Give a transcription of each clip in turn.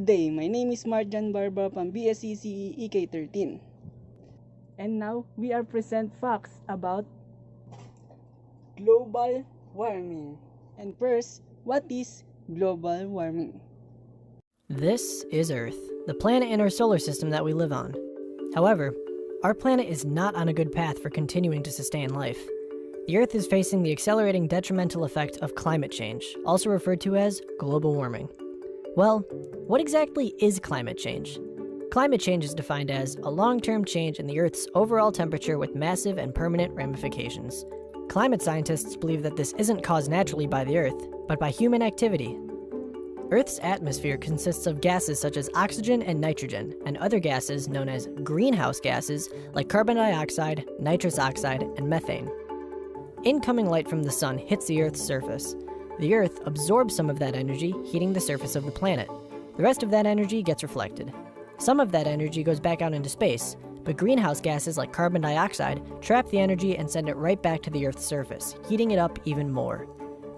day, my name is Marjan Barba from BSc CE EK13. And now, we are present facts about global warming. And first, what is global warming? This is Earth, the planet in our solar system that we live on. However, our planet is not on a good path for continuing to sustain life. The Earth is facing the accelerating detrimental effect of climate change, also referred to as global warming. Well, what exactly is climate change? Climate change is defined as a long-term change in the Earth's overall temperature with massive and permanent ramifications. Climate scientists believe that this isn't caused naturally by the Earth, but by human activity. Earth's atmosphere consists of gases such as oxygen and nitrogen, and other gases known as greenhouse gases like carbon dioxide, nitrous oxide, and methane. Incoming light from the sun hits the Earth's surface. The Earth absorbs some of that energy, heating the surface of the planet. The rest of that energy gets reflected. Some of that energy goes back out into space, but greenhouse gases like carbon dioxide trap the energy and send it right back to the Earth's surface, heating it up even more.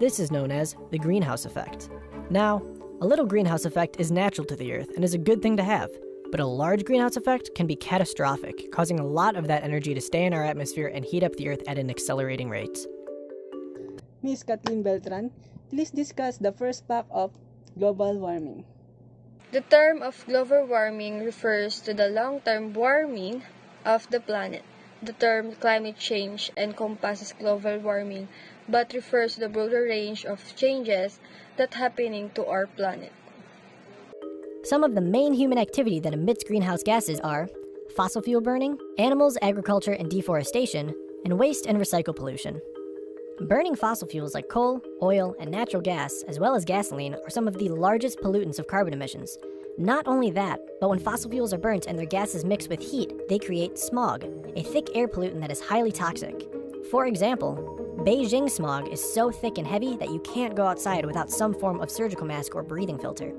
This is known as the greenhouse effect. Now, a little greenhouse effect is natural to the Earth and is a good thing to have, but a large greenhouse effect can be catastrophic, causing a lot of that energy to stay in our atmosphere and heat up the Earth at an accelerating rate. Ms. Kathleen Beltran, please discuss the first fact of global warming. The term of global warming refers to the long-term warming of the planet. The term climate change encompasses global warming but refers to the broader range of changes that happening to our planet. Some of the main human activity that emits greenhouse gases are fossil fuel burning, animals, agriculture, and deforestation, and waste and recycle pollution. Burning fossil fuels like coal, oil, and natural gas, as well as gasoline, are some of the largest pollutants of carbon emissions. Not only that, but when fossil fuels are burnt and their gases mix with heat, they create smog, a thick air pollutant that is highly toxic. For example, Beijing smog is so thick and heavy that you can't go outside without some form of surgical mask or breathing filter.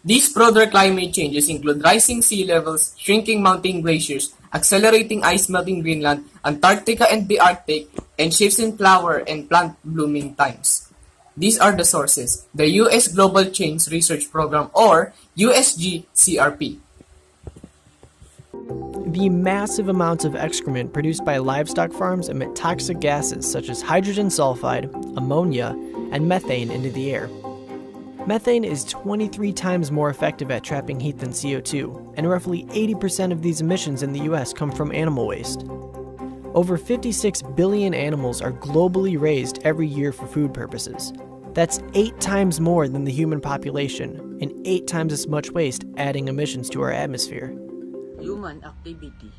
These broader climate changes include rising sea levels, shrinking mountain glaciers, accelerating ice melting Greenland, Antarctica and the Arctic, and shifts in flower and plant blooming times. These are the sources: the U.S. Global Change Research Program, or USGCRP. The massive amounts of excrement produced by livestock farms emit toxic gases such as hydrogen sulfide, ammonia, and methane into the air. Methane is 23 times more effective at trapping heat than CO2, and roughly 80% of these emissions in the US come from animal waste. Over 56 billion animals are globally raised every year for food purposes. That's 8 times more than the human population, and 8 times as much waste adding emissions to our atmosphere. Human activity,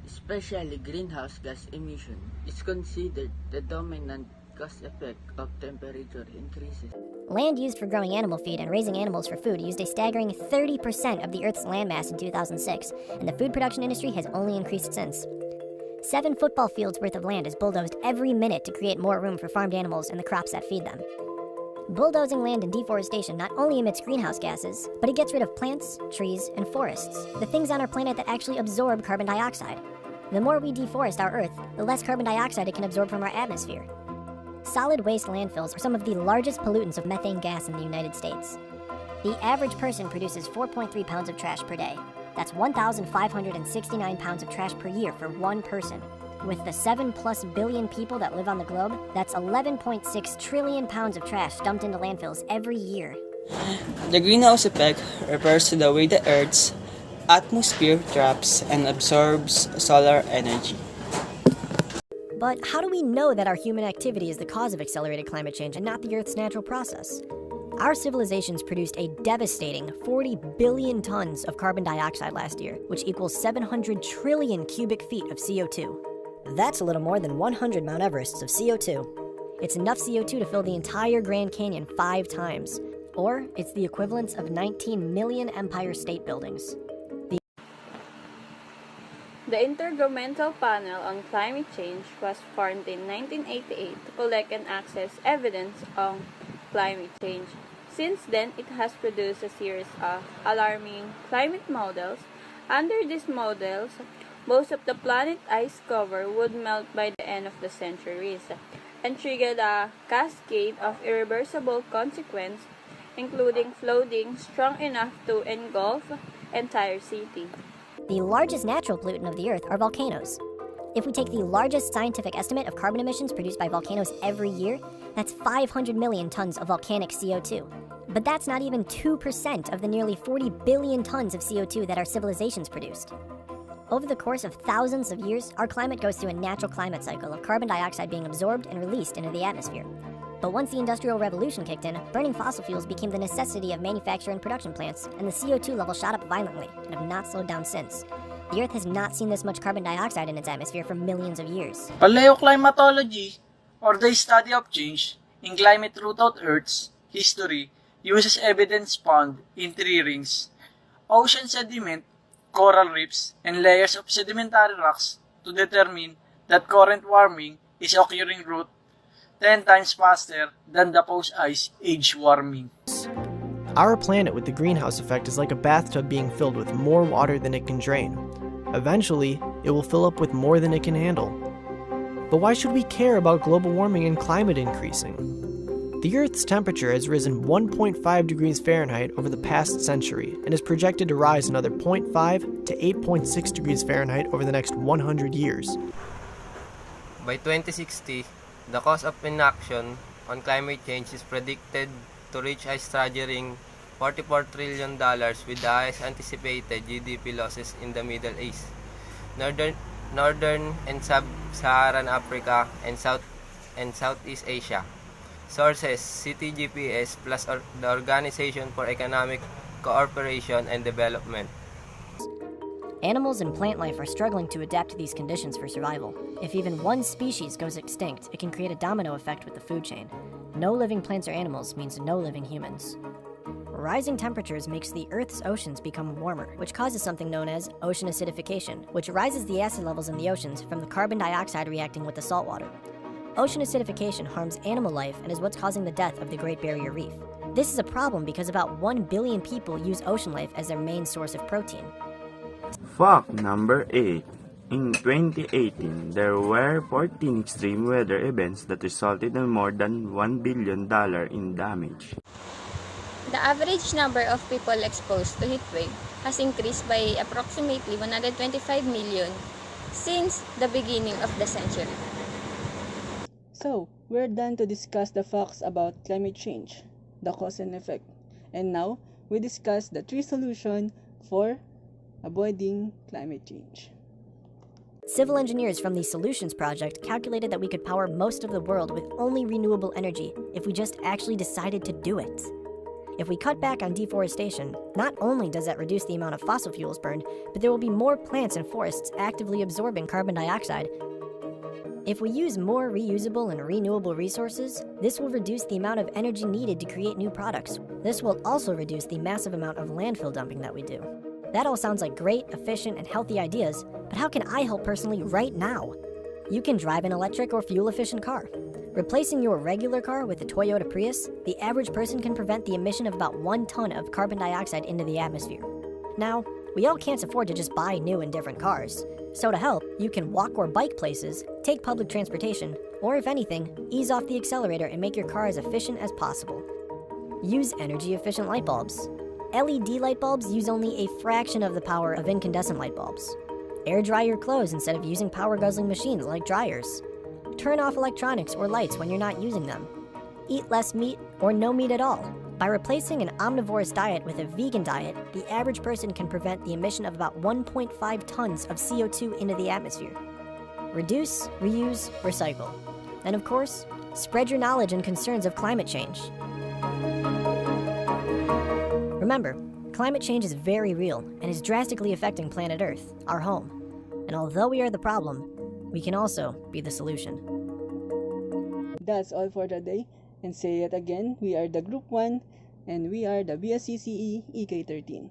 especially greenhouse gas emission, is considered the dominant cause effect of temperature increases. Land used for growing animal feed and raising animals for food used a staggering 30% of the Earth's landmass in 2006, and the food production industry has only increased since. 7 football fields worth of land is bulldozed every minute to create more room for farmed animals and the crops that feed them. Bulldozing land and deforestation not only emits greenhouse gases, but it gets rid of plants, trees, and forests, the things on our planet that actually absorb carbon dioxide. The more we deforest our Earth, the less carbon dioxide it can absorb from our atmosphere. Solid waste landfills are some of the largest pollutants of methane gas in the United States. The average person produces 4.3 pounds of trash per day. That's 1,569 pounds of trash per year for one person. With the 7+ billion people that live on the globe, that's 11.6 trillion pounds of trash dumped into landfills every year. The greenhouse effect refers to the way the Earth's atmosphere traps and absorbs solar energy. But how do we know that our human activity is the cause of accelerated climate change and not the Earth's natural process? Our civilizations produced a devastating 40 billion tons of carbon dioxide last year, which equals 700 trillion cubic feet of CO2. That's a little more than 100 Mount Everests of CO2. It's enough CO2 to fill the entire Grand Canyon 5 times, or it's the equivalent of 19 million Empire State Buildings. The Intergovernmental Panel on Climate Change was formed in 1988 to collect and access evidence on climate change. Since then, it has produced a series of alarming climate models. Under these models, most of the planet's ice cover would melt by the end of the centuries and trigger a cascade of irreversible consequences, including flooding strong enough to engulf entire city. The largest natural pollutant of the Earth are volcanoes. If we take the largest scientific estimate of carbon emissions produced by volcanoes every year, that's 500 million tons of volcanic CO2. But that's not even 2% of the nearly 40 billion tons of CO2 that our civilizations produced. Over the course of thousands of years, our climate goes through a natural climate cycle of carbon dioxide being absorbed and released into the atmosphere. But once the Industrial Revolution kicked in, burning fossil fuels became the necessity of manufacture and production plants, and the CO2 level shot up violently and have not slowed down since. The Earth has not seen this much carbon dioxide in its atmosphere for millions of years. Paleoclimatology, or the study of change in climate throughout Earth's history, uses evidence found in three rings: ocean sediment, coral reefs, and layers of sedimentary rocks to determine that current warming is occurring 10 times faster than the post-ice age warming. Our planet with the greenhouse effect is like a bathtub being filled with more water than it can drain. Eventually, it will fill up with more than it can handle. But why should we care about global warming and climate increasing? The Earth's temperature has risen 1.5 degrees Fahrenheit over the past century and is projected to rise another 0.5 to 8.6 degrees Fahrenheit over the next 100 years. By 2060, the cost of inaction on climate change is predicted to reach a staggering $44 trillion with the highest anticipated GDP losses in the Middle East, Northern and Sub-Saharan Africa, and Southeast Asia. Sources: CTGPS plus the Organization for Economic Cooperation and Development. Animals and plant life are struggling to adapt to these conditions for survival. If even one species goes extinct, it can create a domino effect with the food chain. No living plants or animals means no living humans. Rising temperatures makes the Earth's oceans become warmer, which causes something known as ocean acidification, which rises the acid levels in the oceans from the carbon dioxide reacting with the salt water. Ocean acidification harms animal life and is what's causing the death of the Great Barrier Reef. This is a problem because about 1 billion people use ocean life as their main source of protein. Fact number 8. In 2018, there were 14 extreme weather events that resulted in more than $1 billion in damage. The average number of people exposed to heat wave has increased by approximately 125 million since the beginning of the century. So, we're done to discuss the facts about climate change, the cause and effect. And now, we discuss the 3 solutions for avoiding climate change. Civil engineers from the Solutions Project calculated that we could power most of the world with only renewable energy if we just actually decided to do it. If we cut back on deforestation, not only does that reduce the amount of fossil fuels burned, but there will be more plants and forests actively absorbing carbon dioxide. If we use more reusable and renewable resources, this will reduce the amount of energy needed to create new products. This will also reduce the massive amount of landfill dumping that we do. That all sounds like great, efficient, and healthy ideas, but how can I help personally right now? You can drive an electric or fuel-efficient car. Replacing your regular car with a Toyota Prius, the average person can prevent the emission of about 1 ton of carbon dioxide into the atmosphere. Now, we all can't afford to just buy new and different cars. So to help, you can walk or bike places, take public transportation, or if anything, ease off the accelerator and make your car as efficient as possible. Use energy-efficient light bulbs. LED light bulbs use only a fraction of the power of incandescent light bulbs. Air dry your clothes instead of using power-guzzling machines like dryers. Turn off electronics or lights when you're not using them. Eat less meat or no meat at all. By replacing an omnivorous diet with a vegan diet, the average person can prevent the emission of about 1.5 tons of CO2 into the atmosphere. Reduce, reuse, recycle. And of course, spread your knowledge and concerns of climate change. Remember, climate change is very real and is drastically affecting planet Earth, our home. And although we are the problem, we can also be the solution. That's all for today. And say it again, we are the Group 1 and we are the BSCCE EK13.